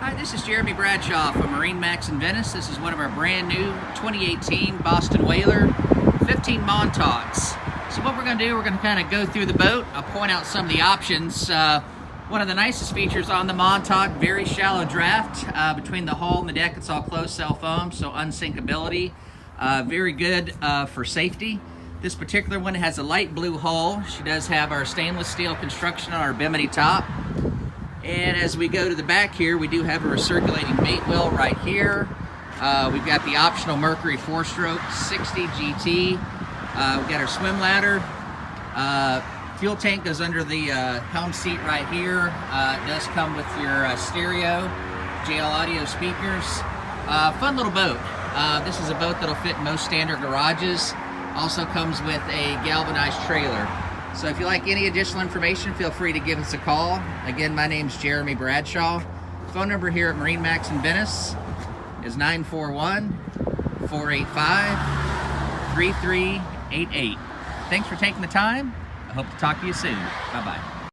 Hi, this is Jeremy Bradshaw from MarineMax in Venice. This is one of our brand new 2018 Boston Whaler 15 Montauks. So what we're going to do, we're going to kind of go through the boat. I'll point out some of the options. One of the nicest features on the Montauk, very shallow draft. Between the hull and the deck, it's all closed cell foam, so unsinkability. Very good for safety. This particular one has a light blue hull. She does have our stainless steel construction on our bimini top. And as we go to the back here, we do have a recirculating mate wheel right here. We've got the optional Mercury 4-stroke 60 GT. We've got our swim ladder. Fuel tank goes under the helm seat right here. It does come with your stereo, JL audio speakers. Fun little boat. This is a boat that'll fit in most standard garages. Also comes with a galvanized trailer. So if you like any additional information, feel free to give us a call. Again, my name's Jeremy Bradshaw. Phone number here at MarineMax in Venice is 941-485-3388. Thanks for taking the time. I hope to talk to you soon. Bye-bye.